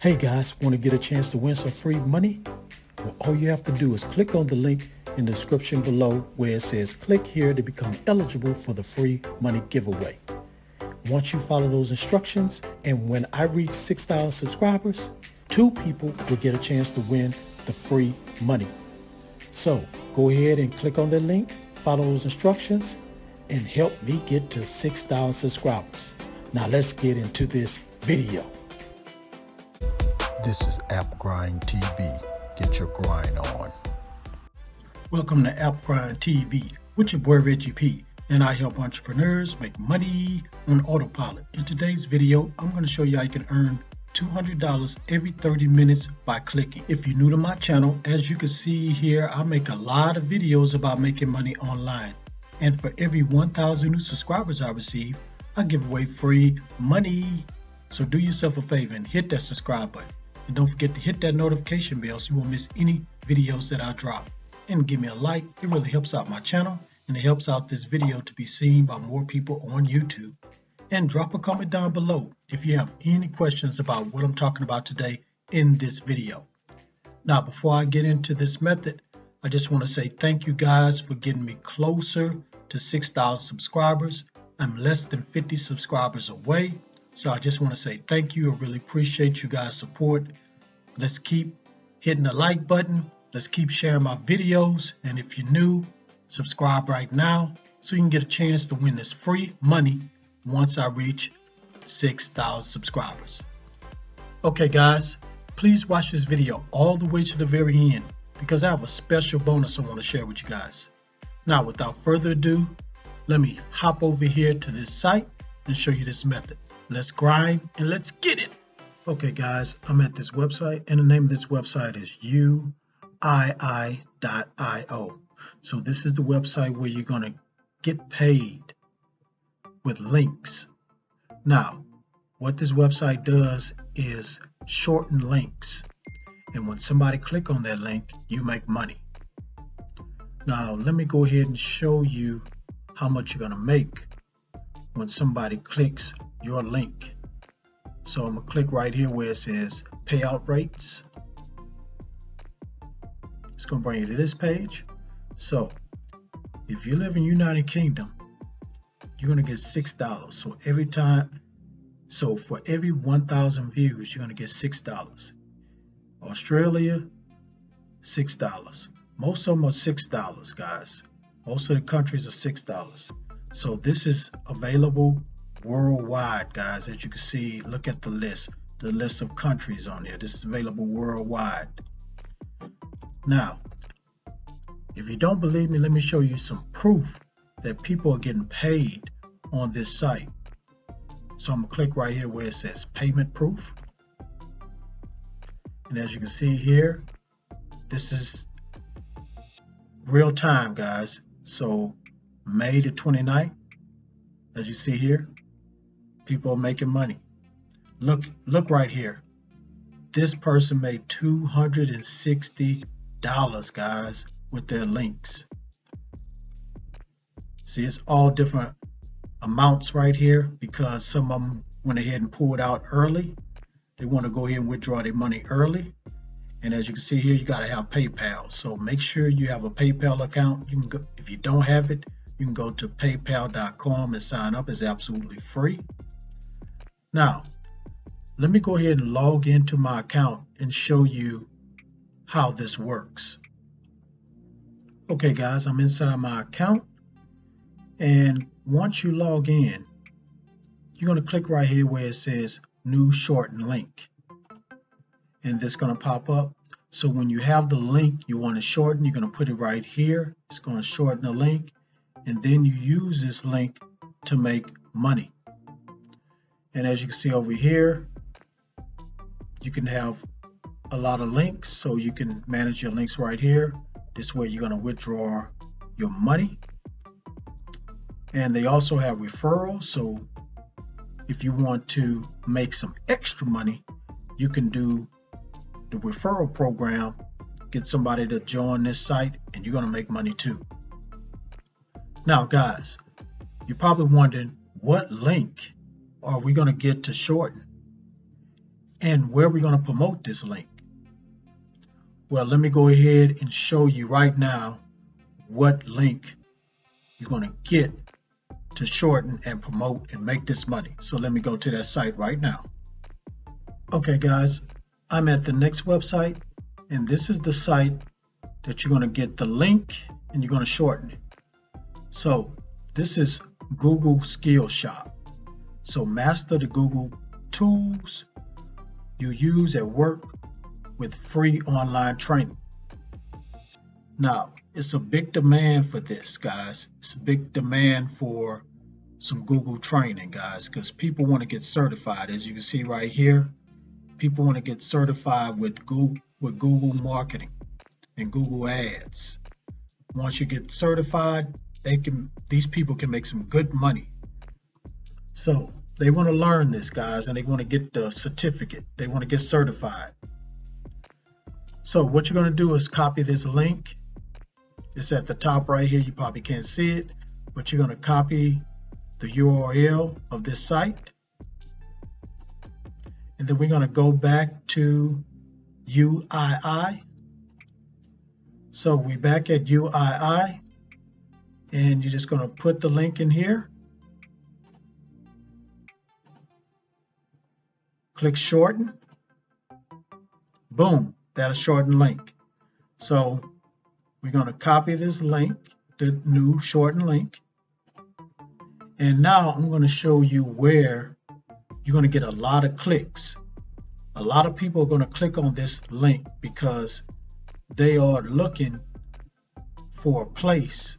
Hey guys, want to get a chance to win some free money? Well, all you have to do is click on the link in the description below where it says click here to become eligible for the free money giveaway. Once you follow those instructions, and when I reach 6,000 subscribers, 2 people will get a chance to win the free money. So go ahead and click on that link, follow those instructions, and help me get to 6,000 subscribers. Now let's get into this video. This is AppGrind TV. Get your grind on. Welcome to AppGrind TV with your boy Reggie P. And I help entrepreneurs make money on autopilot. In today's video, I'm going to show you how you can earn $200 every 30 minutes by clicking. If you're new to my channel, as you can see here, I make a lot of videos about making money online. And for every 1,000 new subscribers I receive, I give away free money. So do yourself a favor and hit that subscribe button. And don't forget to hit that notification bell so you won't miss any videos that I drop. And give me a like, it really helps out my channel and it helps out this video to be seen by more people on YouTube. And drop a comment down below if you have any questions about what I'm talking about today in this video. Now, before I get into this method, I just want to say thank you guys for getting me closer to 6,000 subscribers. I'm less than 50 subscribers away. So I just want to say thank you. I really appreciate you guys' support. Let's keep hitting the like button. Let's keep sharing my videos. And if you're new, subscribe right now so you can get a chance to win this free money once I reach 6,000 subscribers. Okay, guys, please watch this video all the way to the very end because I have a special bonus I want to share with you guys. Now, without further ado, let me hop over here to this site and show you this method. Let's grind and let's get it. Okay, guys, I'm at this website and the name of this website is UII.io. So this is the website where you're going to get paid with links. Now, what this website does is shorten links. And when somebody click on that link, you make money. Now, let me go ahead and show you how much you're going to make when somebody clicks your link. So I'm going to click right here where it says payout rates. It's going to bring you to this page. So if you live in United Kingdom, you're going to get $6. So for every 1,000 views, you're going to get $6. Australia, $6. Most of them are $6, guys. Most of the countries are $6. So this is available worldwide, guys. As you can see, look at the list of countries on there. This is available worldwide. Now, if you don't believe me, let me show you some proof that people are getting paid on this site. So I'm gonna click right here where it says payment proof. And as you can see here, this is real time, guys. So May the 29th, as you see here, people are making money. Look right here. This person made $260, guys, with their links. See, it's all different amounts right here because some of them went ahead and pulled out early. They want to go ahead and withdraw their money early. And as you can see here, you got to have PayPal. So make sure you have a PayPal account. You can go, if you don't have it, you can go to paypal.com and sign up. It's absolutely free. Now, let me go ahead and log into my account and show you how this works. Okay, guys, I'm inside my account. And once you log in, you're going to click right here where it says new shortened link. And this is going to pop up. So when you have the link you want to shorten, you're going to put it right here. It's going to shorten the link. And then you use this link to make money. And as you can see over here, you can have a lot of links. So you can manage your links right here. This way you're going to withdraw your money. And they also have referrals. So if you want to make some extra money, you can do the referral program, get somebody to join this site, and you're going to make money too. Now, guys, you're probably wondering what link are we going to get to shorten? And where are we going to promote this link? Well, let me go ahead and show you right now what link you're going to get to shorten and promote and make this money. So let me go to that site right now. Okay guys, I'm at the next website, and this is the site that you're going to get the link and you're going to shorten it. So this is Google Skill Shop. So master the Google tools you use at work with free online training. Now, it's a big demand for this, guys. It's a big demand for some Google training, guys, because people want to get certified. As you can see right here, people want to get certified with Google marketing and Google ads. Once you get certified, these people can make some good money. So they want to learn this, guys, and they want to get the certificate. They want to get certified. So what you're going to do is copy this link. It's at the top right here. You probably can't see it, but you're going to copy the URL of this site. And then we're going to go back to UII. So we're back at UII, and you're just going to put the link in here. Click shorten. Boom, that'll shorten link. So we're going to copy this link, the new shortened link. And now I'm going to show you where you're going to get a lot of clicks. A lot of people are going to click on this link because they are looking for a place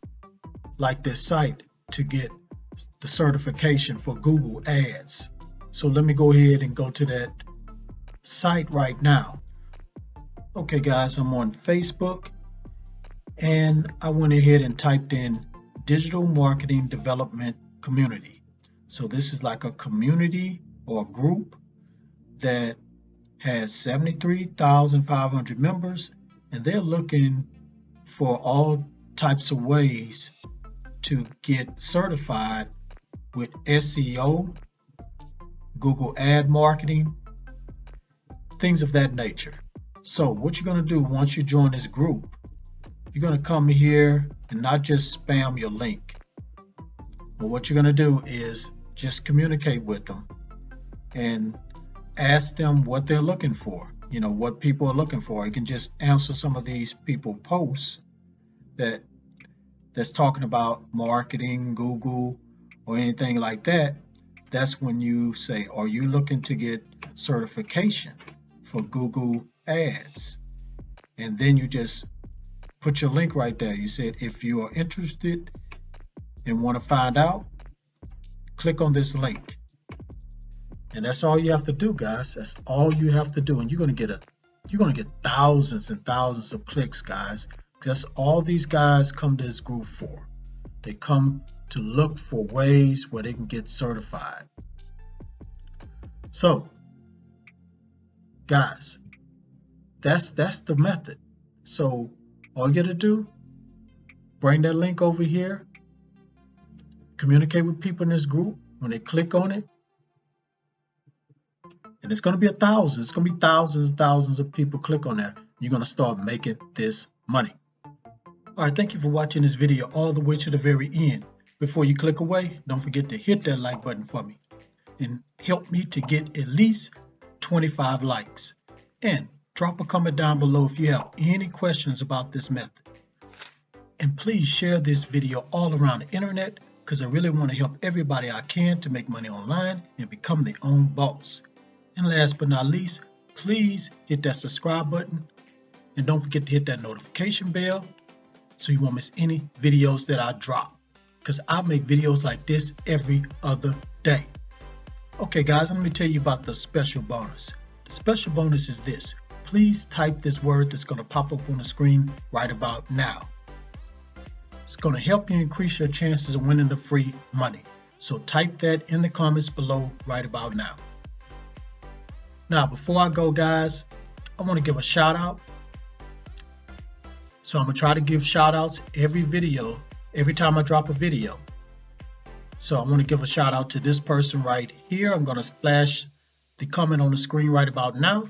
like this site to get the certification for Google ads. So let me go ahead and go to that site right now. Okay guys, I'm on Facebook, and I went ahead and typed in digital marketing development community. So this is like a community or a group that has 73,500 members, and they're looking for all types of ways to get certified with SEO, Google ad marketing, things of that nature. So what you're going to do once you join this group, you're going to come here and not just spam your link. But what you're going to do is just communicate with them and ask them what they're looking for. You know, what people are looking for. You can just answer some of these people posts that's talking about marketing, Google, or anything like that. That's when you say, are you looking to get certification for Google ads? And then you just put your link right there. You said, if you are interested and want to find out, click on this link. And that's all you have to do, guys. That's all you have to do. And you're going to get thousands and thousands of clicks, guys. That's all these guys come to this group for. They come to look for ways where they can get certified. So, guys, that's the method. So all you got to do, bring that link over here, communicate with people in this group. When they click on it, and it's going to be 1,000. It's going to be thousands and thousands of people click on that. You're going to start making this money. All right, thank you for watching this video all the way to the very end. Before you click away, don't forget to hit that like button for me and help me to get at least 25 likes. And drop a comment down below if you have any questions about this method. And please share this video all around the internet, because I really want to help everybody I can to make money online and become their own boss. And last but not least, please hit that subscribe button, and don't forget to hit that notification bell so you won't miss any videos that I drop, because I make videos like this every other day. Okay guys, let me tell you about the special bonus. The special bonus is this. Please type this word that's going to pop up on the screen right about now. It's going to help you increase your chances of winning the free money. So type that in the comments below right about now. Now, before I go, guys, I want to give a shout out. So I'm going to try to give shout outs every video, every time I drop a video. So I want to give a shout out to this person right here. I'm going to flash the comment on the screen right about now.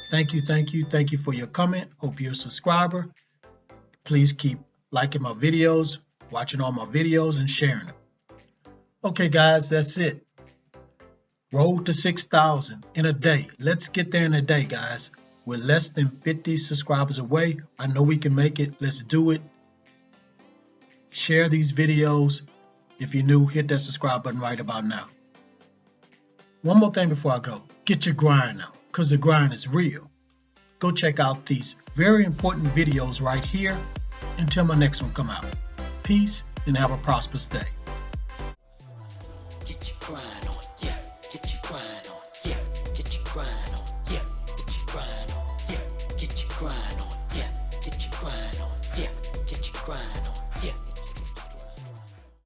Thank you for your comment. Hope you're a subscriber. Please keep liking my videos, watching all my videos, and sharing them. Okay, guys, that's it. Road to 6,000 in a day. Let's get there in a day, guys. We're less than 50 subscribers away. I know we can make it. Let's do it. Share these videos. If you're new, hit that subscribe button right about now. One more thing before I go. Get your grind out, because the grind is real. Go check out these very important videos right here until my next one come out. Peace and have a prosperous day. Get your grind on.